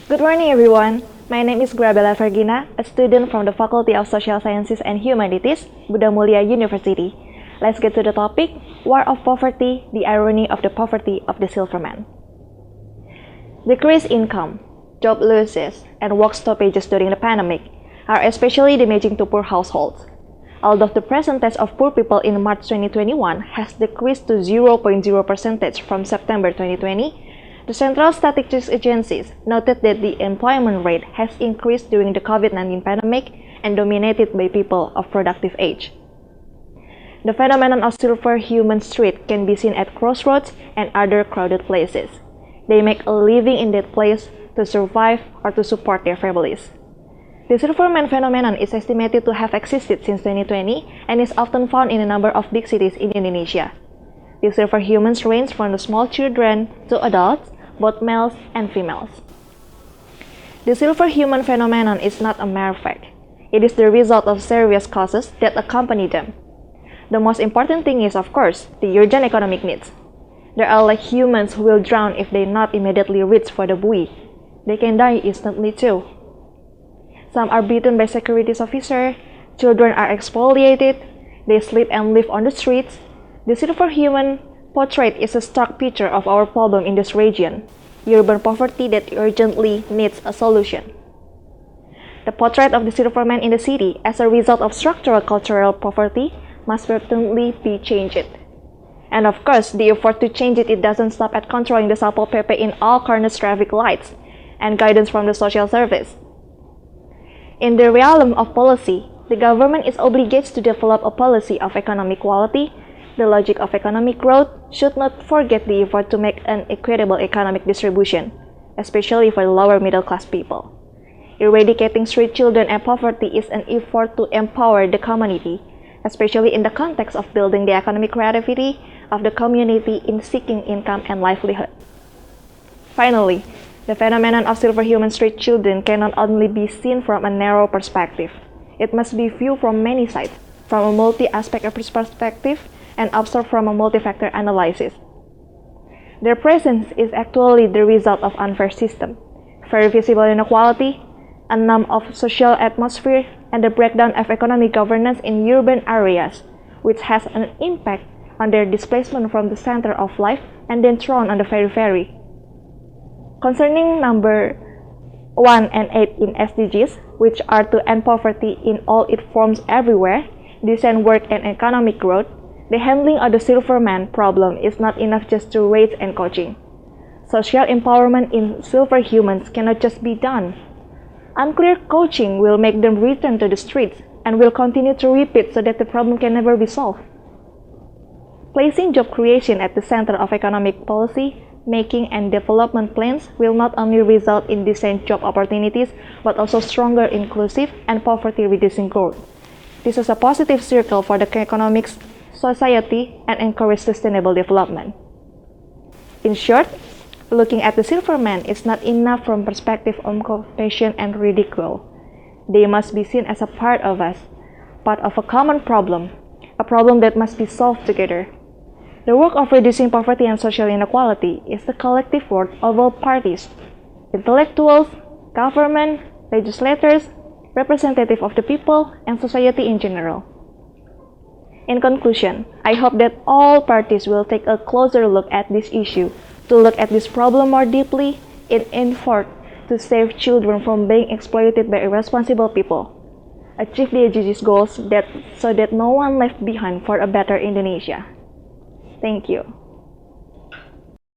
Good morning, everyone. My name is Fergina, a student from the Faculty of Social Sciences and Humanities, Bunda University. Let's get to the topic, War of Poverty, the irony of the poverty of the Silverman. Decreased income, job losses, and work stoppages during the pandemic are especially damaging to poor households. Although the percentage of poor people in March 2021 has decreased to 0.0% from September 2020, the Central Statistics Agencies noted that the employment rate has increased during the COVID-19 pandemic and dominated by people of productive age. The phenomenon of superhuman street can be seen at crossroads and other crowded places. They make a living in that place to survive or to support their families. The Silverman phenomenon is estimated to have existed since 2020 and is often found in a number of big cities in Indonesia. The superhumans range from the small children to adults, both males and females. The superhuman phenomenon is not a mere fact. It is the result of serious causes that accompany them. The most important thing is, of course, the urgent economic needs. There are like humans who will drown if they not immediately reach for the buoy. They can die instantly too. Some are beaten by security officers, children are exfoliated, they sleep and live on the streets. The superhuman portrait is a stark picture of our problem in this region, urban poverty that urgently needs a solution. The portrait of the Silverman in the city as a result of structural cultural poverty must certainly be changed. And of course, the effort to change it doesn't stop at controlling the Satpol PP in all corners traffic lights and guidance from the social service. In the realm of policy, the government is obligated to develop a policy of economic quality. The logic of economic growth should not forget the effort to make an equitable economic distribution, especially for the lower middle class people. Eradicating street children and poverty is an effort to empower the community, especially in the context of building the economic creativity of the community in seeking income and livelihood. Finally, the phenomenon of superhuman street children cannot only be seen from a narrow perspective. It must be viewed from many sides, from a multi-aspect perspective, and observed from a multi-factor analysis. Their presence is actually the result of unfair system, very visible inequality, a numb of social atmosphere, and the breakdown of economic governance in urban areas, which has an impact on their displacement from the center of life and then thrown on the periphery. Concerning number 1 and 8 in SDGs, which are to end poverty in all its forms everywhere, decent work and economic growth, the handling of the Silverman problem is not enough just through rates and coaching. Social empowerment in superhumans cannot just be done. Unclear coaching will make them return to the streets and will continue to repeat so that the problem can never be solved. Placing job creation at the center of economic policy, making and development plans will not only result in decent job opportunities, but also stronger inclusive and poverty-reducing growth. This is a positive circle for the economics, society, and encourage sustainable development. In short, looking at the Silverman is not enough from perspective of compassion and ridicule. They must be seen as a part of us, part of a common problem, a problem that must be solved together. The work of reducing poverty and social inequality is the collective work of all parties, intellectuals, government, legislators, representatives of the people, and society in general. In conclusion, I hope that all parties will take a closer look at this issue, to look at this problem more deeply in effort to save children from being exploited by irresponsible people, achieve the SDGs goals so that no one left behind for a better Indonesia. Thank you.